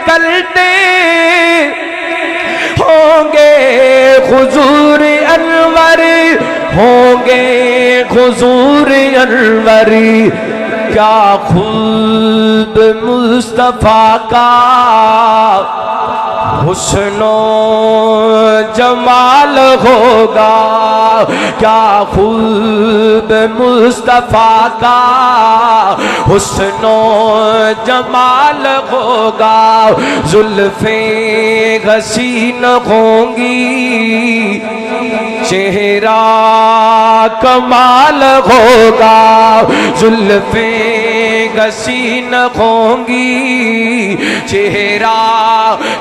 نکلتے ہوں گے حضور انور، ہوں گے حضور انور، کیا خود مصطفیٰ کا حسن و جمال ہوگا، کیا خود مصطفیٰ کا حسن و جمال ہوگا، زلفیں حسین ہوں گی، چہرہ کمال ہوگا، زلفیں حسین ہوں گی، چہرہ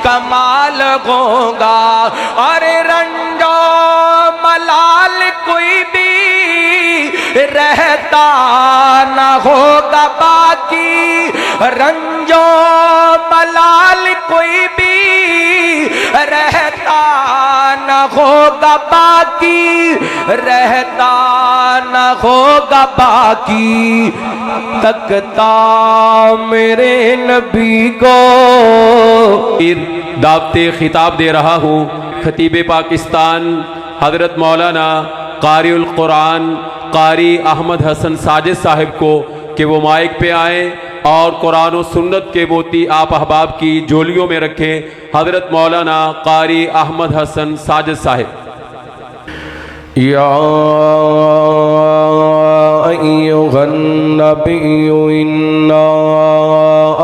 کمال ہوگا، اور رنج و ملال کوئی بھی رہتا نہ ہوگا باقی، رنج و ملال کوئی بھی رہتا نہ ہوگا باقی، رہتا نہ ہوگا باقی، تکتا میرے نبی کو۔ دعوت خطاب دے رہا ہوں خطیب پاکستان حضرت مولانا قاری القرآن قاری احمد حسن ساجد صاحب کو کہ وہ مائک پہ آئیں اور قرآن و سنت کے موتی آپ احباب کی جولیوں میں رکھیں۔ حضرت مولانا قاری احمد حسن ساجد صاحب۔ یا ایھا النبی انا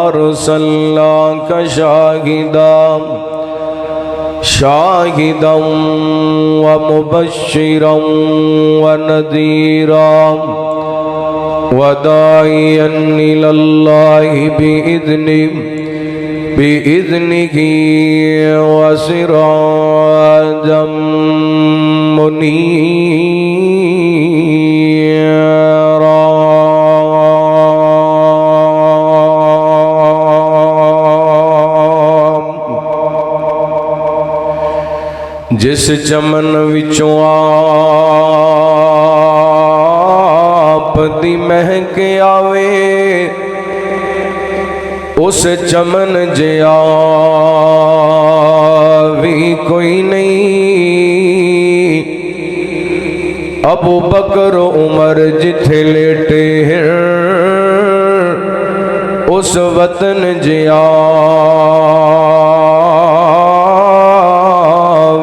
ارسلناک شاہدا ومبشرا ونذیرا وداعیا الی اللہ بإذنه وسراجا منيرا۔ جس چمن وچوں آپ دی مہک آوے، اس چمن جیا بھی کوئی نہیں، ابو بکر عمر جتھے لیٹے ہیں، اس وطن جیا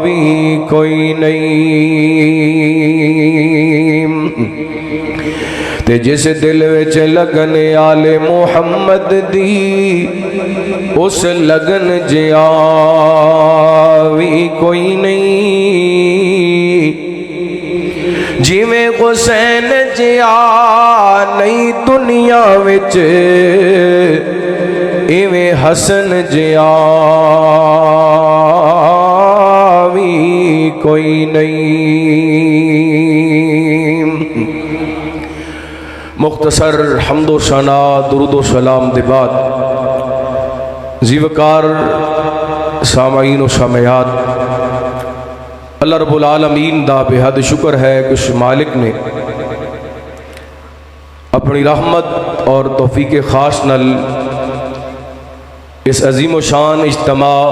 بھی کوئی نہیں، تے جس دل وچ لگن آل محمد دی، اس لگن جیا بھی کوئی نہیں، جی میں حسین جیا نہیں دنیا وچ، ایویں حسن جیا بھی کوئی نہیں۔ مختصر حمد و ثنا درود و سلام دے بعد زیوکار سامعین و سامعات، اللہ رب العالمین دا بے حد شکر ہے کہ اس مالک نے اپنی رحمت اور توفیق خاص نل اس عظیم و شان اجتماع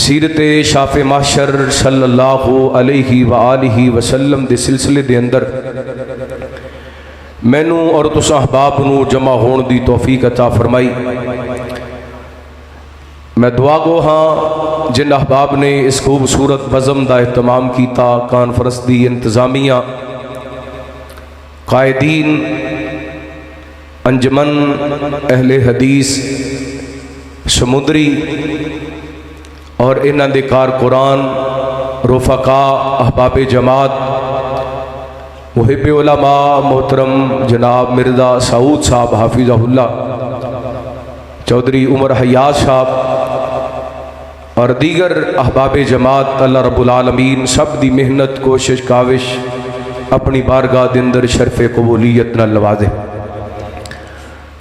سیرت شاف محشر صلی اللہ علیہ وآلہ وسلم دے سلسلے دے اندر مینوں اور تساں احباب نو جمع ہون دی توفیق عطا فرمائی۔ میں دعا گو ہاں جن احباب نے اس خوبصورت بزم دا اہتمام کیتا، کانفرنس دی انتظامیہ، قائدین، انجمن اہل حدیث سمندری اور انہاں دے کارکران، رفقاء، احباب جماعت، محب علماء محترم جناب مرزا سعود صاحب حافظہ اللہ، چودھری عمر حیات صاحب اور دیگر احباب جماعت، اللہ رب العالمین سب دی محنت کوشش کاوش اپنی بارگاہ دے اندر شرف قبولیت نال نوازے۔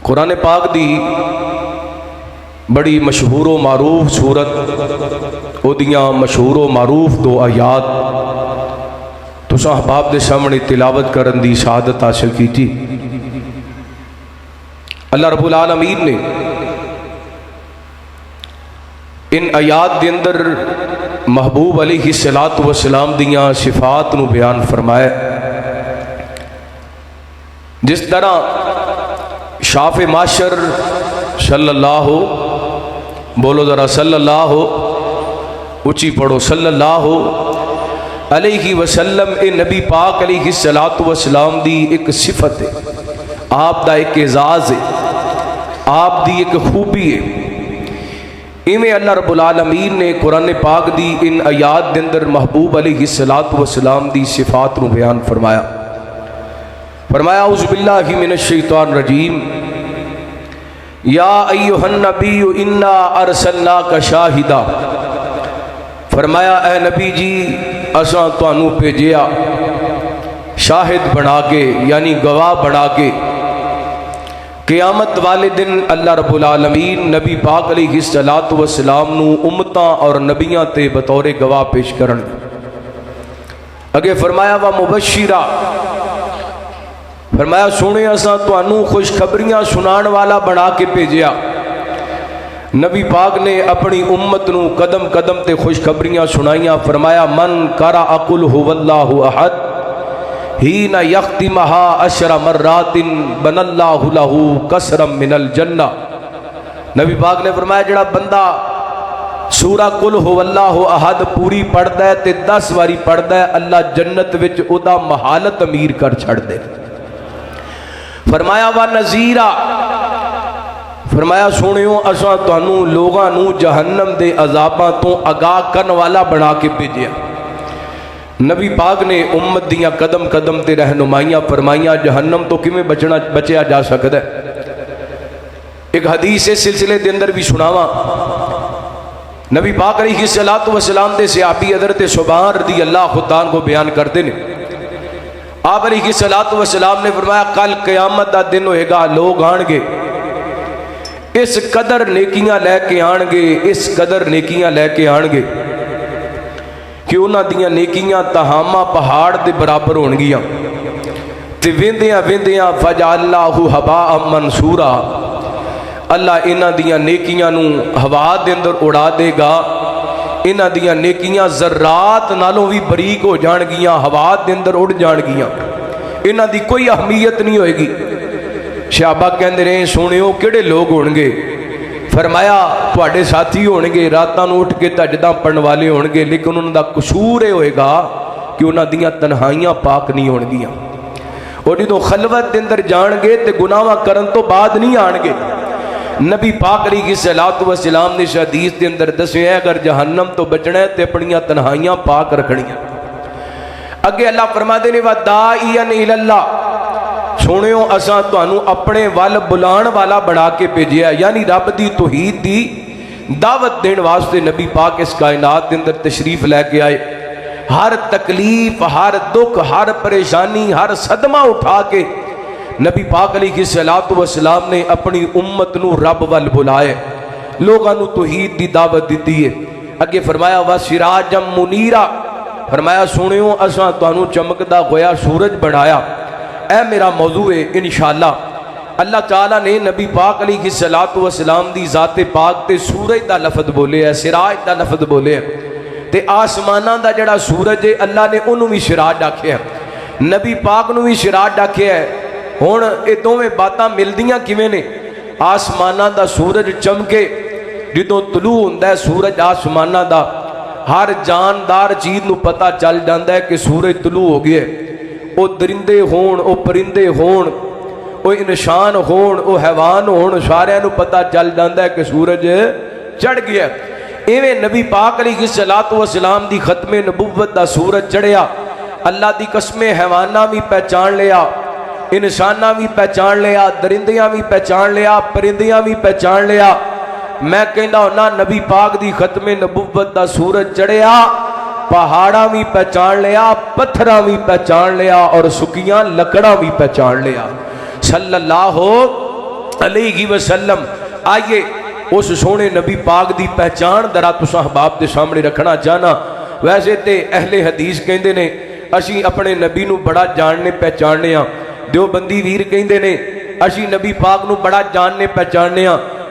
قرآن پاک دی بڑی مشہور و معروف سورت، او دیاں مشہور و معروف دو آیات تساں احباب دے سامنے تلاوت کرن دی سعادت حاصل کی تھی۔ اللہ رب العالمین نے ان آیات دے اندر محبوب علیہ الصلوۃ والسلام دیاں صفات نو بیان فرمایا۔ جس طرح شاف معاشر صلی اللہ بولو ذرا صلی اللہ اونچی پڑھو صلی اللہ علیہ وسلم، اے نبی پاک علیہ الصلوۃ والسلام دی ایک صفت ہے، آپ دا ایک اعزاز ہے، آپ دی ایک خوبی ہے۔ ایویں اللہ رب العالمین نے قرآن پاک دی ان آیات دے اندر محبوب علیہ الصلوۃ والسلام دی صفات نو بیان فرمایا۔ فرمایا اعوذ باللہ من الشیطان الرجیم، یا ایھا النبی انا ارسلناک شاہدا، فرمایا اے نبی جی اساں تانوں بھیجیا شاہد بنا کے، یعنی گواہ بنا کے۔ قیامت والے دن اللہ رب العالمین نبی پاک علیہ الصلوۃ والسلام نو امتاں اور نبیاں تے بطور گواہ پیش کرن۔ اگے فرمایا وا مبشرا، فرمایا سونے اساں تانوں خوشخبریاں سنان والا بنا کے بھیجیا۔ نبی پاک نے اپنی امت نو قدم قدم تے خوشخبریاں سنائیاں۔ فرمایا من قرأ قل هو اللہ احد حین یختمها 10 مرات بن اللہ لہ قصرا من الجنہ۔ نبی پاک نے فرمایا جڑا بندہ سورہ قل هو اللہ احد پوری پڑھدا ہے تے 10 واری پڑھدا ہے، اللہ جنت وچ او دا محالت امیر کر چھڑ دے۔ فرمایا وا نذیرا، فرمایا سونیو اساں تانوں لوگاں نو جہنم دے عذاباں تو آگاہ کرن والا بنا کے بھیجیا۔ نبی پاک نے امت دیاں قدم قدم تے رہنمائیاں فرمائیاں جہنم تو کیویں بچیا جا سکدا ہے۔ ایک حدیث اس سلسلے دے اندر بھی سناواں، نبی پاک علیہ الصلوۃ والسلام دے صحابی حضرت ثوبان رضی اللہ تعالیٰ عنہ کو بیان کرتے ہیں، آپ علیہ الصلوۃ والسلام نے فرمایا کل قیامت دا دن ہوئے گا، لوگ آن گے اس قدر نیکیاں لے کے آن گے، اس قدر نیکیاں لے کے آن گے کہ انہاں دیاں نیکیاں تہامہ پہاڑ دے برابر ہون گیاں، تے ویندیاں ویندیاں فجعلناہ ھباء منثورا، اللہ انہاں دیاں نیکیاں نو ہوا دے اندر اڑا دے گا، انہاں دیاں نیکیاں ذرات نالوں بھی بریک ہو جان گیاں، ہوا دے اندر اڑ جان گیاں، انہاں دی کوئی اہمیت نہیں ہوئے گی۔ صحابہ کہندے رہے سونیو کیڑے لوگ ہون گے؟ فرمایا تواڈے ساتھی ہون گے، راتاں نو اٹھ کے تہجداں پڑھن والے ہون گے، لیکن انہاں دا قصور یہ ہوئے گا کہ انہاں دیاں تنہائیاں پاک نہیں ہون گیاں، اور جدوں خلوت دے اندر جان گے تے گناہاں کرن تو بعد نہیں آن گے۔ نبی پاک علیہ الصلوۃ والسلام نے حدیث دے اندر دسیا اگر جہنم تو بچنا ہے تے اپنیاں تنہائیاں پاک رکھنیاں۔ اگے اللہ فرماتے نے وداعیا الی اللہ، سونیو اساں تانوں اپنے ول بلان والا بنا کے بھیجیا، یعنی رب دی توحید دی دعوت دین واسطے نبی پاک اس کائنات دے اندر تشریف لے کے آئے۔ ہر تکلیف، ہر دکھ، ہر پریشانی، ہر صدمہ اٹھا کے نبی پاک علیہ الصلوۃ والسلام نے اپنی امت نو رب ول بلائے، لوگاں نو توحید دی دعوت دیتی ہے۔ اگے فرمایا وسراجا منیرا، فرمایا سنیو اساں تانوں چمکدا ہویا سورج بنایا۔ اے میرا موضوع ہے انشاءاللہ اللہ تعالیٰ نے نبی پاک علیہ الصلوۃ والسلام دی ذات پاک تے سورج دا لفظ بولے ہے، سراج دا لفظ بولے ہے، تے آسماناں دا جڑا سورج ہے اللہ نے انہوں بھی سراج آکھیا ہے، نبی پاک نو بھی سراج آکھیا ہے۔ ہن اے دوویں باتاں ملدیاں کیویں نے؟ آسماناں دا سورج چمکے، جدوں طلوع ہوندا ہے سورج آسماناں دا، ہر جاندار چیز نو پتہ چل جاندا ہے کہ سورج طلوع ہو گیا ہے۔ او درندے ہون، او پرندے ہون، او انسان ہون، او حیوان ہون، سارے نو پتہ چل جاندا ہے کہ سورج چڑھ گیا ہے۔ ایویں نبی پاک علیہ الصلوۃ والسلام دی ختم نبوت دا سورج چڑھیا، اللہ دی قسم حیواناں بھی پہچان لیا، انساناں بھی پہچان لیا، درندیاں بھی پہچان لیا، پرندیاں بھی پہچان لیا۔ میں کہندا ہونا نبی پاک دی ختم نبوت دا سورج چڑھیا، پہاڑاں بھی پہچان لیا، پتھراں بھی پہچان لیا، اور سکیاں لکڑاں بھی پہچان لیا صلی اللہ علیہ وسلم۔ آئیے اس سونے نبی پاک دی پہچان درا تساں احباب دے سامنے رکھنا چاہنا۔ ویسے تے اہل حدیث کہندے نے اسی اپنے نبی نو بڑا جاننے پہچاننے ہاں، دیوبندی ویر کہندے نے اسی نبی پاک نو بڑا جاننے پہچاننے ہاں،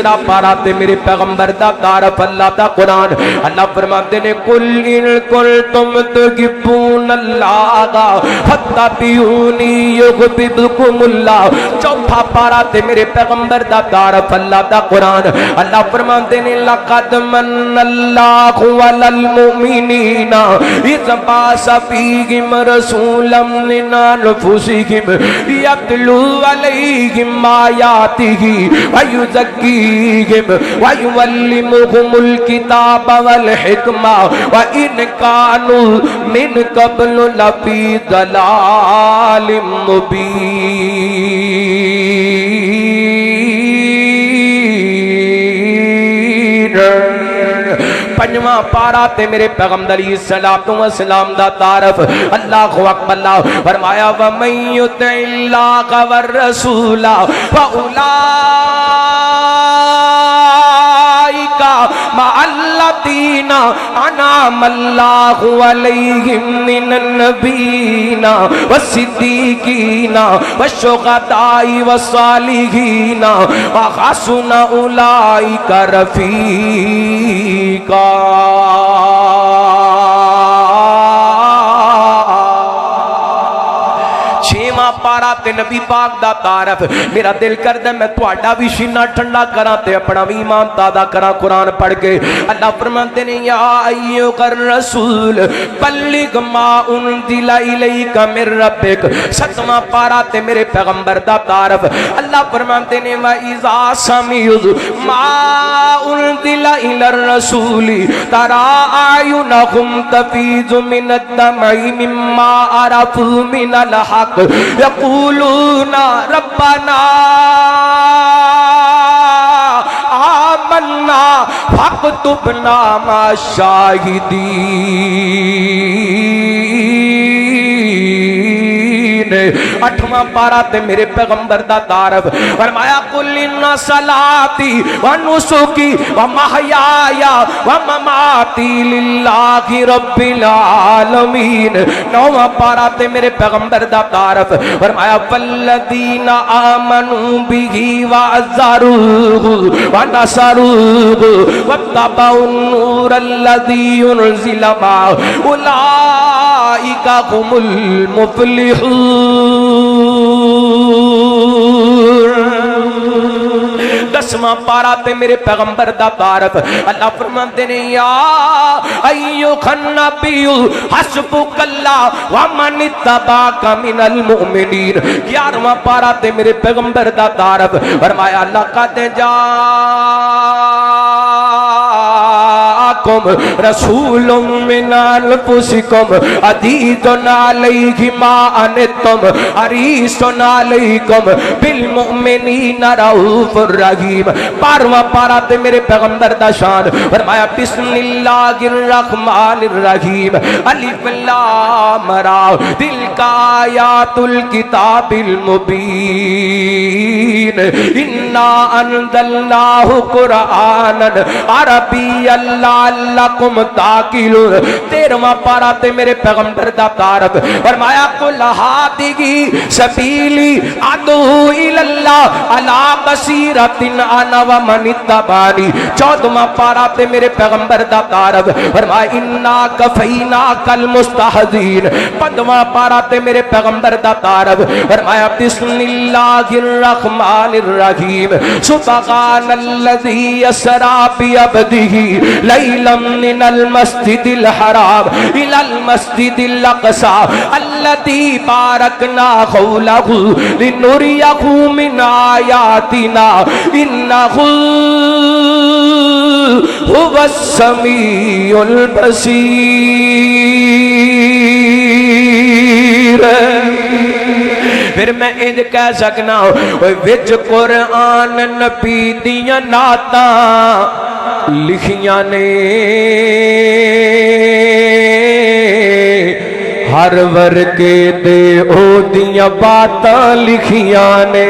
تیسرا پارا تے میرے پیغمبر دا تعارف اللہ دا قرآن اللہ فرماتے نے قل ان کنتم تحبون اللہ فاتبعونی یحببکم اللہ چوتھا پارا تے میرے پیغمبر دا تعارف اللہ دا قرآن اللہ فرماتے نے لقد من اللہ علی المؤمنین اذ بعث فیہم رسولا من انفسہم یتلو علیہم آیاتہ ویزکیہم ویعلمہم الکتاب والحکمہ وإن كانوا من قبل لفی ضلال مبین پنجواں پارا تے میرے پیغمبر علیہ الصلوۃ والسلام دا تعارف اللہ اکبر اللہ فرمایا ومن یطع اللہ والرسول فاولئک مع الذین انعم اللہ علیہم من النبیین والصدیقین والشہداء والصالحین وحسن اولئک رفیقا چھواں پارا تے نبی پاک دا تعارف میرا دل کردہ میں تہاڈا بھی سینہ ٹھنڈا کراں تے اپنا بھی ایمان تازہ کراں قرآن پڑھ کے اللہ فرماتے ہیں یا ایھا الرسول بلغ ما انزل الیک من ربک ستواں پارا تے میرے پیغمبر دا تعارف اللہ فرماتے ہیں واذا سمعوا ما انزل الی الرسول ترى اعینہم تفیض من الدمع مما عرفوا من الحق یقولون ربنا آمنا فاکتبنا مع الشاہدین اٹھواں پارا تے میرے پیغمبر دا تعارف فرمایا قل ان صلاتی ونسکی ومحیایا ومماتی للہ رب العالمین نواں پارا تے میرے پیغمبر دا تعارف فرمایا والذین آمنوا بہ وعزروہ ونصروہ واتبعوا النور الذی انزل معہ اولئک هم المفلحون دسواں پارا تے میرے پیغمبر دا تعارف اللہ فرماتے ہیں یا ایھا النبی حسبک اللہ ومن اتبعک من المؤمنین گیارہواں پارا تے میرے پیغمبر دا تعارف فرمایا لقد جاءکم رسول من انفسکم عزیز علیہ ما عنتم حریص علیکم بالمؤمنین رؤوف الرحیم بارہواں پارا تے میرے پیغمبر دا شان فرمایا بسم اللہ الرحمن الرحیم الف لام را تلک آیات الکتاب المبین انا انزلناہ قرآنا عربیا لعلکم تعقلون تیرہواں پارا تے میرے پیغمبر دا تعارف فرمایا قل ھذہ سبیلی ادعو الی اللہ علی بصیرۃ انا ومن اتبعنی چودہواں پارا تے میرے پیغمبر دا تعارف فرمایا انا کفیناک المستہزئین پندرواں پارا تے میرے پیغمبر دا تعارف فرمایا بسم اللہ الرحمن الرحیم سبحان الذی اسری بعبدہ لیلا من المسجد الحرام الى المسجد الاقصى الذي باركنا حوله لنريه من آياتنا إنه هو السميع البصير پھر میں انج کہہ سکنا وچ قرآن نبی دیاں نعتاں لکھیاں نے ہر ورگے دے او دیاں باتاں لکھیاں نے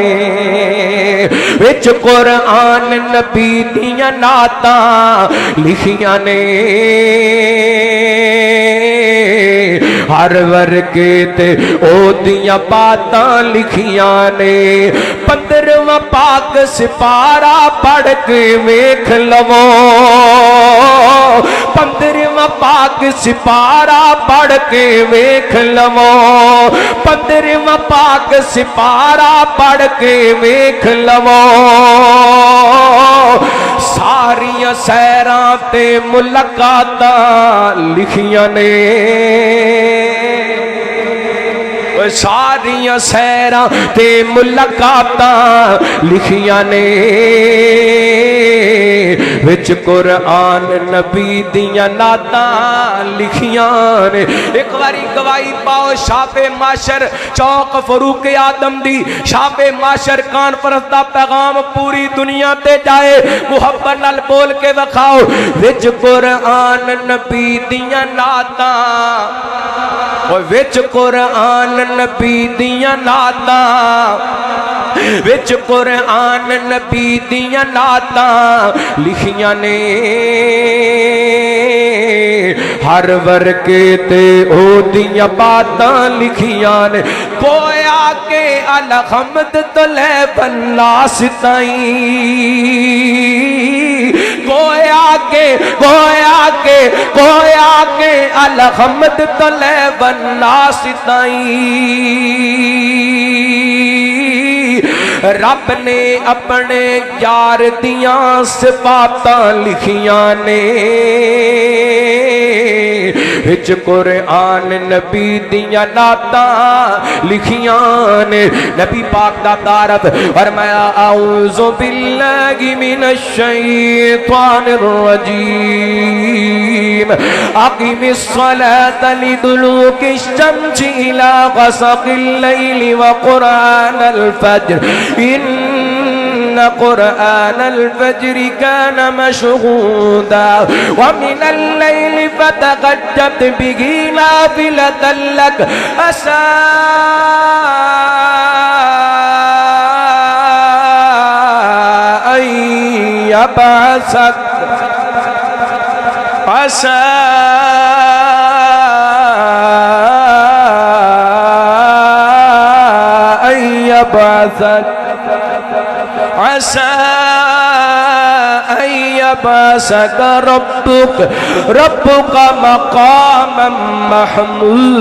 وچ قرآن نبی دیاں نعتاں لکھیاں نے ہر ورگے تے او دیاں باتاں لکھیاں نے 15واں پاک سپارہ پڑھ کے ویکھ لو 15واں پاک سپارہ پڑھ کے ویکھ لو 15واں پاک سپارہ پڑھ کے ویکھ لو ساریاں سیراں تے ملاقاتاں لکھیاں نے ساریاں سیراں تے ملاقاتاں لکھیاں نے وچ قرآن نبی دیاں نعتاں لکھیاں نے ایک باری گواہی پاؤ شاپ معاشر چوک فروق آدم دی شاپ معاشر کانفرنس دا پیغام پوری دنیا تے جائے محبت نال بول کے وکھاؤ وچ قرآن نبی دیاں نعتاں وچ قرآن نبی دیاں نعتاں وچ قرآن نبی دیاں نعتاں لکھیاں نے ہر ورکے تے او دیاں باتاں لکھیاں نے گویا کہ الحمد تلے بناس تائیں گویا کہ الحمد تلے بناس تائیں رب نے اپنے یار دیاں صفاتاں لکھیاں نے وچ قرآن نبی دیاں نعتاں لکھیاں نے نبی پاک دا تعارف فرمایا اعوذ باللہ من الشیطان الرجیم اقم الصلاة لدلوک الشمس الى غسق اللیل وقرآن الفجر ان قرآن الفجر كان مشهودا ومن الليل فتهجد به نافلة لك عسى أن يبعثك عسى أن يبعثك عسى أن يبعثك ربك مقاما محمودا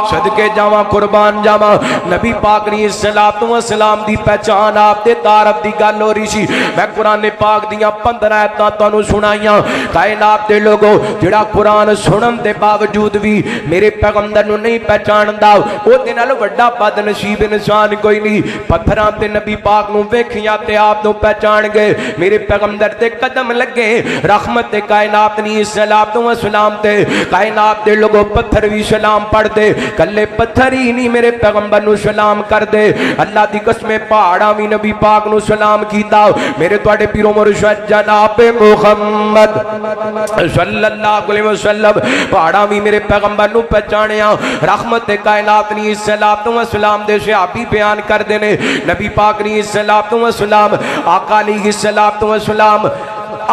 صدقے جاواں قربان جاواں نبی پاک علیہ الصلوۃ والسلام دی پہچان آپ دے تعارف دی گل ہو رہی سی میں قرآن پاک دیاں 15 آیتاں تانوں سنائیاں کائنات دے لوگو جڑا قرآن سنن دے باوجود بھی میرے پیغمبر نو نہیں پہچاندا او دے نال وڈا بد نصیب انسان کوئی نہیں پتھراں تے نبی پاک نو ویکھیا تے آپ نو پہچان گئے میرے پیغمبر تے قدم لگے رحمت تے کائنات علیہ الصلوۃ والسلام تے کائنات دے لوگو پتھر بھی سلام پڑھ دے کلے پتھر ہی نہیں میرے پیغمبر نو سلام کر دے اللہ دی قسم پہاڑاں بھی نبی پاک نو سلام کیتا میرے تواڈے پیرو مرشد جناب محمد صلی اللہ علیہ وسلم پہاڑاں بھی میرے پیغمبر نو پہچانیا رحمت کائنات علیہ الصلوۃ والسلام دے صحابی بیان کر دینے نبی پاک علیہ الصلوۃ والسلام آقا علیہ الصلوۃ والسلام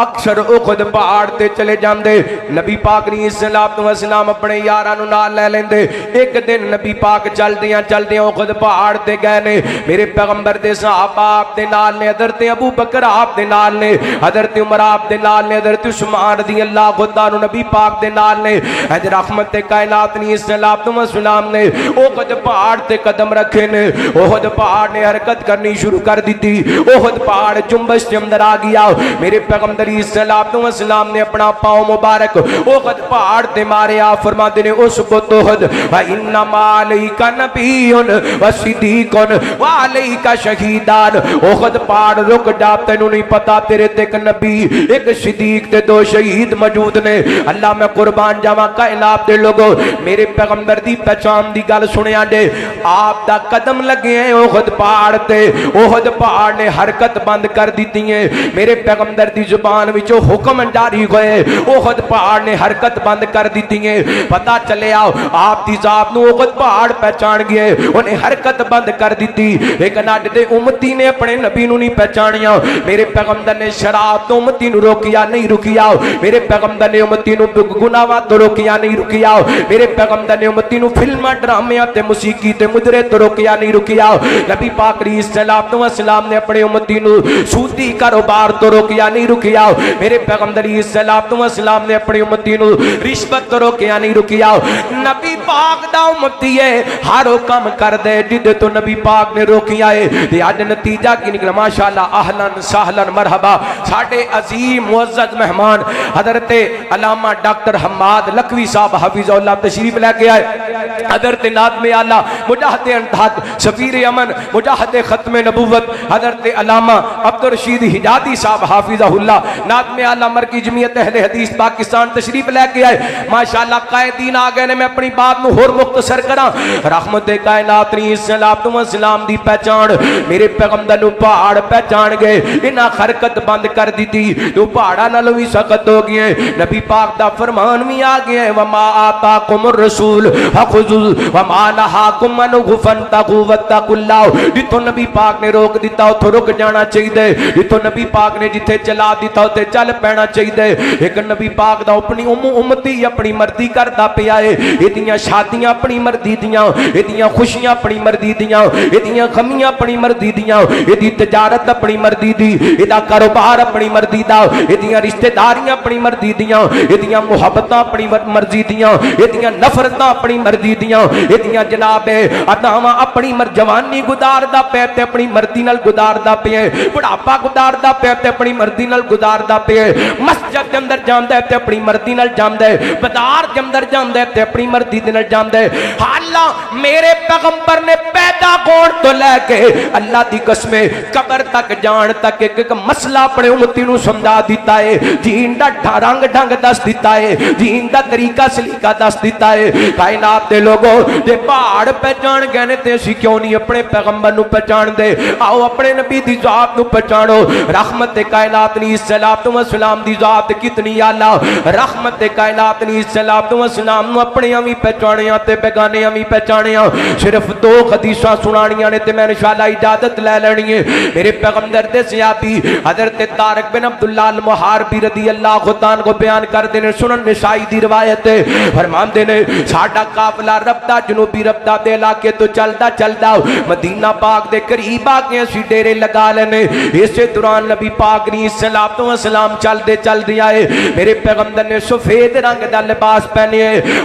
اکثر اخد پہاڑ تے چلے جاندے نبی پاک علیہ الصلوۃ والسلام اپنے یاراں نو نال لے لیندے ایک دن نبی پاک چلدیاں اخد پہاڑ تے گئے نے میرے پیغمبر دے صحابہ آپ دے نال نے حضرت ابو بکر آپ دے نال نے حضرت عمر آپ دے نال نے حضرت عثمان رضی اللہ عنہ نبی پاک دے نال نے اج رحمت کائنات علیہ الصلوۃ والسلام نے اخد پہاڑ تے قدم رکھے نے اخد پہاڑ نے حرکت کرنی شروع کر دی اخد پہاڑ جنبش کے اندر آ گیا میرے پیغمبر علیہ الصلوۃ والسلام نے اپنا پاؤں مبارک احد پہاڑ تے ماریا فرماتے نے اس بت احد وانما علیک نبی وصدیق وعلیک شہیدان احد پہاڑ رک جا تینوں نہیں پتا تیرے تے ایک نبی ایک صدیق تے 2 شہید موجود نے اللہ میں قربان جاواں کائنات دے لوگو میرے پیغمبر دی پہچان دی گل سنیا جے آپ دا قدم لگے ہیں احد پہاڑ تے احد پہاڑ نے حرکت بند کر دیتی ہیں میرے پیغمبر دی زبان وچوں حکم جاری ہوئے احد پہاڑ نے حرکت بند کر دیتی ہیں پتہ چلے آؤ آپ دی ذات نو احد پہاڑ پہچان گئے انہیں حرکت بند کر دیتی لیکن اج دے امتی نے اپنے نبی نو نہیں پہچانیا میرے پیغمبر نے شراب تو امتی نو روکیا نہیں رکیا میرے پیغمبر نے امتی نو گناہاں تو روکیا نہیں رکیا میرے پیغمبر نے امتی نو فلماں ڈرامے تے موسیقی تے مجرے تو روکیا نہیں رکیا نبی پاک علیہ الصلوۃ والسلام نے اپنے امتی نو سودی کاروبار تو روکیا نہیں رکیا میرے پیغمبر علیہ الصلوۃ والسلام نے اپنے امتی نو رشوت تو روکیا نہیں رکیا نبی پاک دا امتی ہے ہر کام کر دے جدے تو نبی پاک نے روکیا ہے تے اج نتیجہ کی نکلا ماشاءاللہ اہلا سہلا مرحبا ساڈے عظیم معزز مہمان حضرت علامہ ڈاکٹر حماد لکھوی صاحب حفظ اللہ تشریف لے کے آئے حضرت ناظم اعلیٰ مجاہد انتہا سفیر امن مجاہد ختم نبوت حضرت علامہ عبدالرشید حجازی صاحب حافظہ اللہ ناظم اعلیٰ مرکزی جمعیت اہل حدیث پاکستان تشریف لے کے آئے ماشاءاللہ قائدین آ گئے نے میں اپنی بات نو ہور مختصر کراں رحمت کائنات علیہ الصلوۃ والسلام دی پہچان میرے پیغمبر نو پہاڑ پہچان گئے انہاں حرکت بند کر دیتی تو پہاڑاں نالوں وی سخت ہو گئے نبی پاک دا فرمان بھی آ گیا ہے وما آتاکم الرسول فخذوا وما نہاکم عنہ فانتہوا واتقوا اللہ جتوں نبی پاک نے روک دیتا اوتھوں رک جانا چاہیے جتوں نبی پاک نے جتھے چلا دیتا اوتے چل پینا چاہیے لیکن نبی پاک دا اپنی امتی اپنی مرضی کردا پیا ہے ایدیاں شادیاں اپنی مرضی دیاں ایدیاں خوشیاں اپنی مرضی دیاں ایدیاں غمیاں اپنی مرضی دیاں ایدی تجارت اپنی مرضی دی ایدا کاروبار اپنی مرضی دا ایدیاں رشتہ داریاں اپنی مرضی دیاں ایدیاں محبتاں اپنی مرضی دیاں ایدیاں نفرتاں اپنی مرضی دیاں ایدیاں جناب اداواں اپنی جوانی گزاردا پیا تے اپنی مرضی نال گزاردا پیا بڑھاپا گزاردا پیا تے اپنی مرضی نال گزاردا پیا مسجد دے اندر جاندا ہے تے اپنی مرضی نال جاندا ہے بازار دے اندر جاندا ہے تے اپنی مرضی دے نال جاندا ہے حالاں میرے پیغمبر نے پیدا کون تو لے کے اللہ دی قسم قبر تک جان تک ایک مسئلہ اپنے امتی نو سمجھا دیتا ہے جین دا رنگ ڈھنگ دس دیتا ہے جین دا طریقہ سلیقہ دس دیتا ہے کائنات دے لوگوں جے پہاڑ پہچان گئے نے تے اسی کیوں نہیں اپنے پیغمبر نو پہچان دے آؤ اپنے نبی دی ذات نو پہچانو رحمت کائنات علیہ الصلوۃ والسلام دی ذات کتنی اعلیٰ رحمت کائنات علیہ الصلوۃ والسلام نو اپنے بھی پہچانیا تے بیگانے بھی پہچانیا صرف دو حدیثاں سنانیاں نے تے میں انشاءاللہ اجازت لے لینی ہے میرے پیغمبر دے صحابی حضرت طارق بن عبداللہ المحاربی رضی اللہ عنہ کو بیان کر دینے سنن نسائی دی روایت ہے فرماندے نے ساڈا قافلہ ربدا جنوبی ربدا دے علاقے تو چلدا چلدا مدینہ پاک دے قریب آ کے اسی ڈیرے لگا لینے اسی دوران نبی پاک علیہ الصلوۃ والسلام چل دے آئے میرے پیغمبر نے سفید رنگ دا لباس پہنے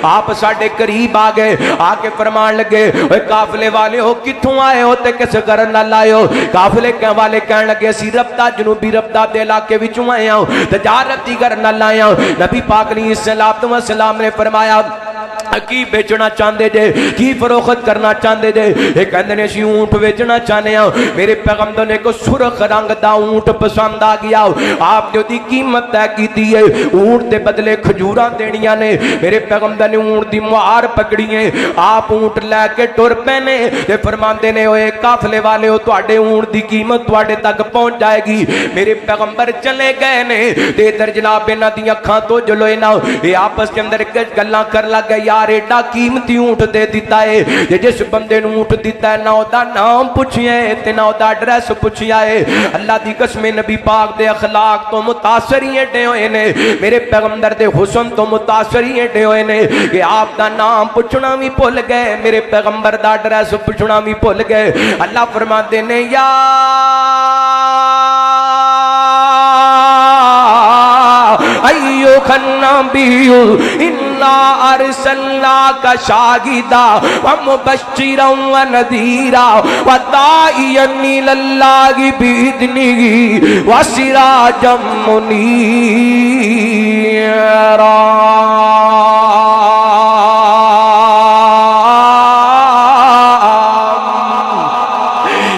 آپ ساڈے قریب آ گئے آ کے فرمان لگے اے قافلے والے ہو کتھوں آئے ہو تے کس گھر نال آئے ہو قافلے والے کہن لگے اسی ربدا جنوبی ربدا دے علاقے وچوں آئے ہوں تجارت دی گھر نال آئے ہوں نبی پاک علیہ الصلوۃ والسلام نے فرمایا کی بیچنا چاندے جے کی فروخت کرنا چاندے جے ایک کہندے نے اسی اونٹ بیچنا چاہنے ہاں میرے پیغمبر نے کو سرخ رنگ دا اونٹ پسند آ گیا آپ نے دی قیمت طے کیتی ہے اونٹ دے بدلے کھجوراں دینیاں نے میرے پیغمبر نے اونٹ دی مہار پکڑی ہے آپ اونٹ لے کے ٹر پینے تے فرماندے نے اوے قافلے والے ہو تواڈے اونٹ دی قیمت تواڈے تک پہنچ جائے گی میرے پیغمبر چلے گئے نے تے ادھر جناب انہاں دی اکھاں تو جلوئے نہ اے آپس کے اندر گلاں کر لگ گئے یار ایڈا قیمتی اونٹ دے دیتا ہے جس بندے نو اونٹ دیتا ہے نہ دا نام پوچھیا ہے تے نہ دا ایڈریس پوچھیا ہے اللہ دی قسم نبی پاک دے اخلاق تو متاثر ہی ایڈے ہوئے نے میرے پیغمبر دے حسن تو متاثر ہی ایڈے ہوئے نے کہ آپ دا نام پوچھنا بھی بھول گئے میرے پیغمبر دا ایڈریس پوچھنا بھی بھول گئے اللہ فرماتے نے یا ایوہ النبی انا ارسلناک شاہدا ومبشرا ونذیرا وداعیا الی اللہ باذنہ وسراجا منیرا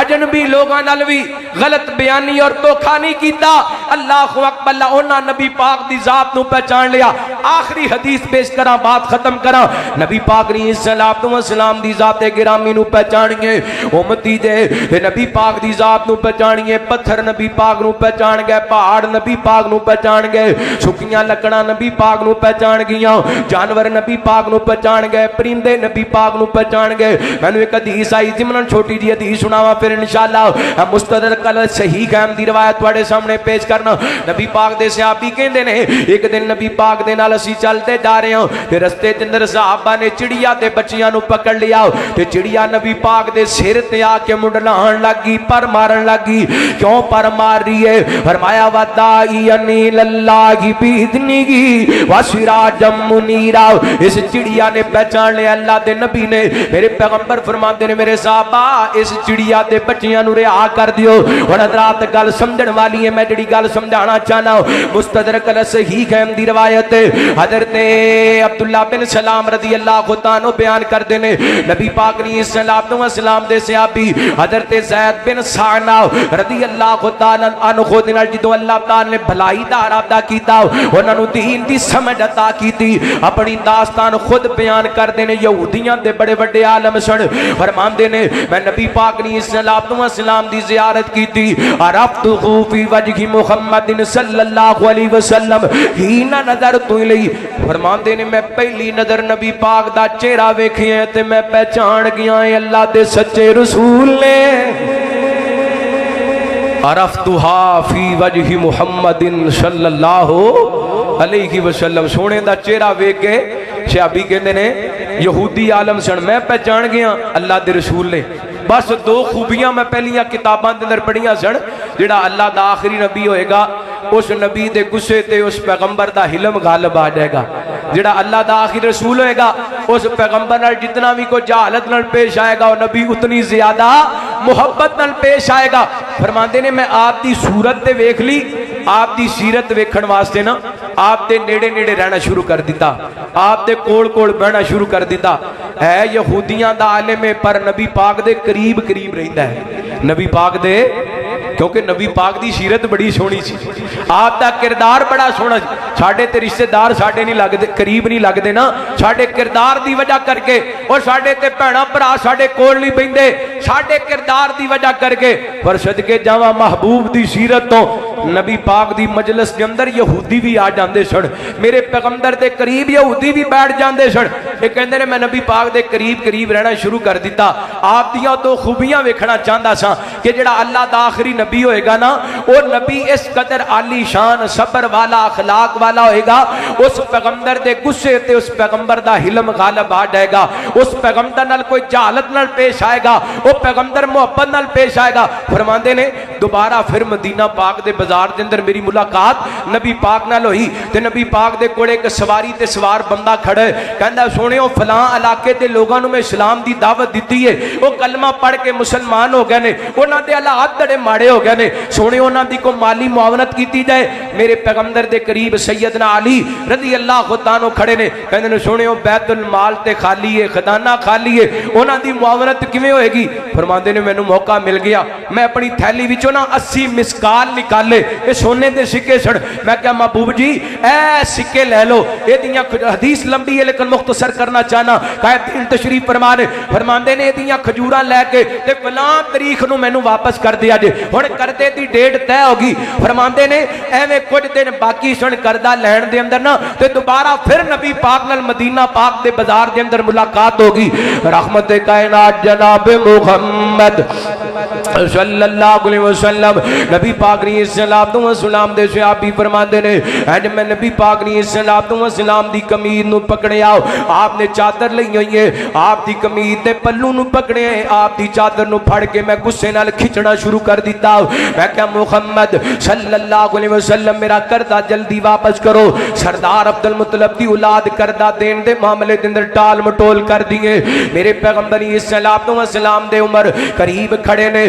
اجنبی لوگاں نال وی غلط بیانی اور دھوکھا نہیں کیتا. اللہ اکبر. انہاں نبی پاک دی ذات نو پہچان لیا. آخری حدیث پیش کراں بات ختم کراں. نبی پاک علیہ الصلوۃ والسلام دی ذات گرامی نو پہچانیے. امتی دے نبی پاک دی ذات نو پہچانیے. پتھر نبی پاک نو پہچان گئے, پہاڑ نبی پاک نو پہچان گئے, سکیاں لکڑاں نبی پاک نو پہچان گئیاں, جانور نبی پاک نو پہچان گئے, پرندے نبی پاک نو پہچان گئے. میں نے ایک حدیث آئی تھی, میں چھوٹی جی حدیث سناواں پھر انشاءاللہ مستدرک صحیح قائم دی روایت تواڈے سامنے پیش کرنا. نبی پاک دے صحابی کہندے نے ایک دن نبی پاک دے نال اسی چلتے جا رہے ہاں تے رستے دے اندر صحابہ نے چڑیا تے بچیاں نو پکڑ لیا تے چڑیا نبی پاک دے سر تے آ کے منڈلاہن لگی, پر مارن لگی. کیوں پر مار رہی ہے؟ فرمایا ودائی انی للہ باذنہ وسراجم منیرا. اس چڑیا نے پہچان لیا اللہ دے نبی نے. میرے پیغمبر فرماندے نے میرے صحابہ اس چڑیا دے بچیاں نو رہا کر دیو. اور حضرات گل سمجھن والی ہے, میں جڑی گل سمجھانا چاہنا مستدرک صحیح قائم دی روایت حضرت عبداللہ بن سلام رضی اللہ تعالی عنہ بیان کردے نے نبی پاک علیہ الصلوۃ والسلام دے صحابی حضرت زید بن ثعلبہ رضی اللہ تعالی عنہ دے نال جدوں اللہ تعالی نے بھلائی دا ارادہ کیتا انہاں نو دین دی سمجھ عطا کیتی. اپنی داستان خود بیان کردے نے. یہودیاں دے بڑے بڑے عالم سن, فرماندے نے میں نبی پاک علیہ الصلوۃ والسلام دی زیارت کیتی. عرفتہ فی وجہ محمد صلی اللہ علیہ وسلم حین نظرت الیہ. فرماندے نے میں پہلی نظر نبی پاک دا چہرہ ویکھیا تے میں پہچان گیا اللہ دے سچے رسول نے. عرفتہا فی وجہ محمد صلی اللہ علیہ وسلم. سونے دا چہرہ ویکھ کے صحابی کہندے نے یہودی عالم سن, میں پہچان گیا اللہ دے رسول نے. بس دو خوبیاں میں پہلیاں کتاباں دے اندر پڑھیاں سن. جڑا اللہ دا آخری نبی ہوئے گا اس نبی دے غصے تے اس پیغمبر دا حلم غالب آ جائے گا. جڑا اللہ دا آخری رسول ہوئے گا اس پیغمبر نال جتنا بھی کوئی جہالت نال پیش آئے گا وہ نبی اتنی زیادہ محبت نال پیش آئے گا. فرماندے نے میں آپ دی صورت تے ویکھ لی, آپ دی سیرت ویکھن واسطے نا آپ دے نیڑے نیڑے رہنا شروع کر دیتا, آپ دے کوڑ کوڑ بہنا شروع کر دیتا. ہے یہودیاں دا عالم پر نبی پاک دے قریب قریب رہندا ہے. نبی پاک دے کیونکہ نبی پاک دی سیرت بڑی سونی سی, آپ دا کردار بڑا سونا. ساڈے تے رشتہ دار ساڈے نہیں لگدے, قریب نہیں لگدے نا, ساڈے کردار دی وجہ کر کے. اور ساڈے تے بھیڑاں بھرا ساڈے کول نہیں بیندے ساڈے کردار دی وجہ کر کے. پر صدقے جاواں محبوب دی سیرت تو نبی پاک دی مجلس دے اندر یہودی بھی آ جاندے سن. میرے پیغمبر دے قریب یہودی بھی بیٹھ جاندے سن. یہ کہندے نے میں نبی پاک دے قریب قریب رہنا شروع کر دیتا. آپ دیاں دو خوبیاں ویکھنا چاہندا سا کہ جڑا اللہ دا آخری نبی ہوئے گا نا وہ نبی اس قدر عالی شان صبر والا اخلاق والا ہوئے گا. اس پیغمبر دے غصے تے اس پیغمبر دا حلم غالب آ جائے گا. اس پیغمبر نال کوئی جہالت نال پیش آئے گا, وہ پیغمبر محبت نال پیش آئے گا. فرماندے نے دوبارہ پھر مدینہ پاک دے بازار دے اندر میری ملاقات نبی پاک نال ہوئی تے نبی پاک دے کولے ایک سواری تے سوار بندہ کھڑا ہے. کہندا سونےو فلاں علاقے دے لوگاں نو میں اسلام دی دعوت دتی ہے, وہ کلمہ پڑھ کے مسلمان ہو گئے نے, انہاں دے حالات بڑے ماڑے ہو گئے نے, سونے انہاں دی کو مالی معاونت کیتی جائے. میرے پیغمبر دے قریب سیدنا علی رضی اللہ تعالی عنہ کھڑے نے. کہندے نے سونےو بیت المال تے خالی ہے, خزانہ خالی ہے, انہاں دی معاونت کیویں ہوئے گی؟ فرماندے نے مینوں موقع مل گیا, میں اپنی تھیلی وچوں نا 80 مسکال نکالے, اے سونے دے سکے سن. میں کہا محبوب جی اے سکے لے لو. اے دیاں حدیث لمبی ہے لیکن مختصر کرنا چاہنا. قائد تشریف فرمانے فرماندے نے دیاں کھجوراں لے کے تے فلاں تاریخ نو مینوں واپس کر دیا جے. ہن کردے دی ڈیٹ طے ہوگی. فرماندے نے ایویں کچھ دن باقی سن کردہ لین دے اندر نا تے دوبارہ پھر نبی پاک نال مدینہ پاک دے بازار دے اندر ملاقات ہوگی. رحمت کائنات جناب محمد صلی اللہ علیہ وسلم نبی پاک علیہ الصلوۃ والسلام دے صحابی فرماندے نے اج میں نبی پاک علیہ الصلوۃ والسلام دی قمیض نو پکڑیا, آپ نے چادر لئی ہوئی ہے, آپ دی قمیض دے پلو نو پکڑیا, آپ دی چادر نو پھڑ کے میں غصے نال کھچنا شروع کر دیتا. میں کہا محمد صلی اللہ علیہ وسلم میرا کردہ جلدی واپس کرو. سردار عبد المطلب دی اولاد کردہ دین دے معاملے دے اندر ٹال مٹول کر دیے. میرے پیغمبر علیہ الصلوۃ والسلام دے عمر قریب کھڑے نے,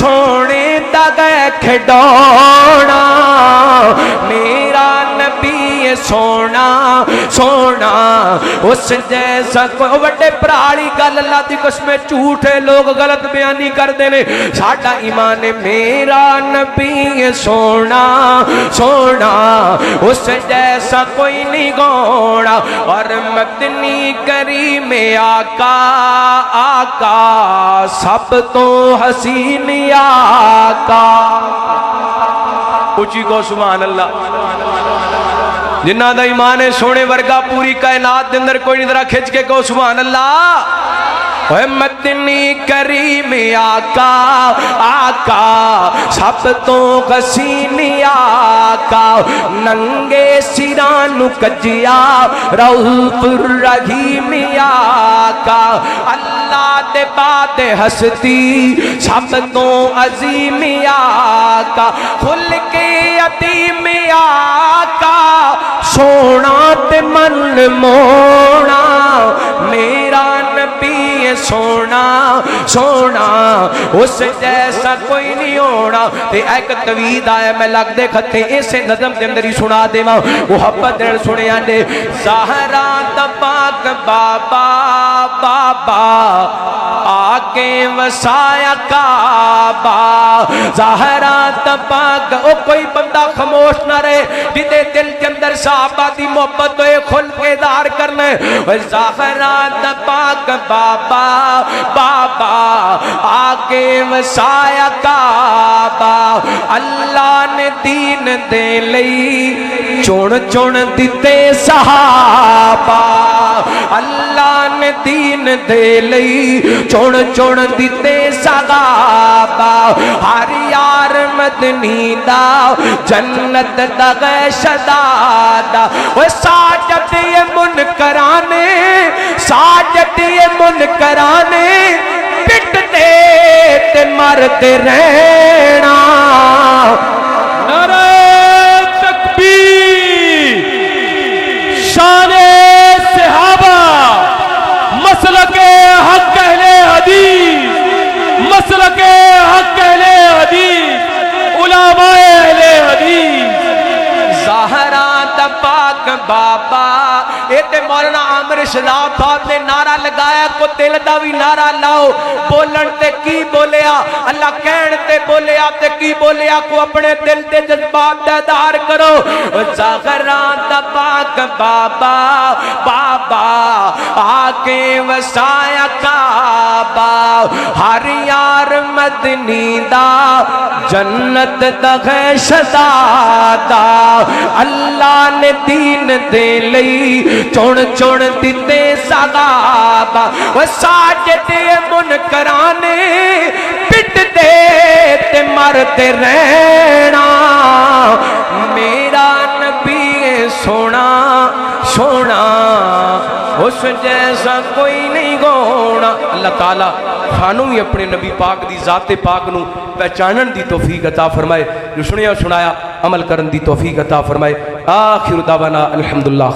سونے دا گئے کھڈونا میرا نبی سونا سونا اس جیسا کوئی وڈے پرالی گل اللہ دی قسم جھوٹ ہے لوگ غلط بیانی کر دینے ساڈا ایمان میرا نبی سونا سونا اس جیسا کوئی نہیں گونا اور مدنی کریم آقا آقا سب تو حسین آقا اچھی کو سبحان اللہ جنہ دا ایمان سونے ورگا پوری کائنات دے اندر کوئی نہیں ذرا کھچ کے کو سبحان اللہ اے مدنی کریم آقا آقا سب تو حسین آقا ننگے سرانو کجیا رؤوف الرحیم آقا اللہ دے بعد ہستی سب تو عظیم آقا خلق عظیم آقا سونا تے من مونا میرا نبی سونا سونا اس جیسا کوئی نہیں ہونا تے ایک توید آیا میں لگ دے کھتے اسے نظم دے اندر ہی سنا دے ماں محبت دے سنے آنے زہرا تباک بابا بابا آکے وسایا کعبہ زہرا تباک او کوئی بندہ خاموش نہ رہے جدے دل کے اندر صحابہ دی محبت ہوئے خلق ادار کرنے زہرا تباک بابا بابا آکے وسایا کعبہ اللہ نے دین دے لئی چون چون دیتے صحابہ اللہ نے دین دے لئی چون چون دیتے صحابہ ہر یار مدنی دا جنت دا غشدادا وہ ساجد یہ منکرانے ساجد یہ منکرانے پٹ دے تے مرتے رہنا نعرہ تکبیر شان صحابہ مسلک حق اہل حدیث مسلک حق اہل حدیث علماء اہل حدیث زہرا تباک بابا اے تے مولانا عامر شناب صاحب نے نعرہ لگایا کو دل دا بھی نعرہ لاؤ بولن تے کی بولیا اللہ کہن تے بولیا تے کی بولیا کو اپنے دل تے جذبات دار کرو زہرا تباک بابا بابا آکے وسایا کعبہ ہر یار مدنی دا جنت دا غشدادا اللہ نے دین دے لئی چون چون دیتے صحابہ وہ ساجد منکرانے پٹ دے تے مرتے رہنا میرا نبی سونا سونا اس جیسا کوئی نہیں گونا اللہ تعالیٰ خانوں ہی اپنے نبی پاک دی ذات پاک نو پہچانن دی توفیق عطا فرمائے جو سنیا سنایا عمل کرن دی توفیق عطا فرمائے آخر دعوانا الحمدللہ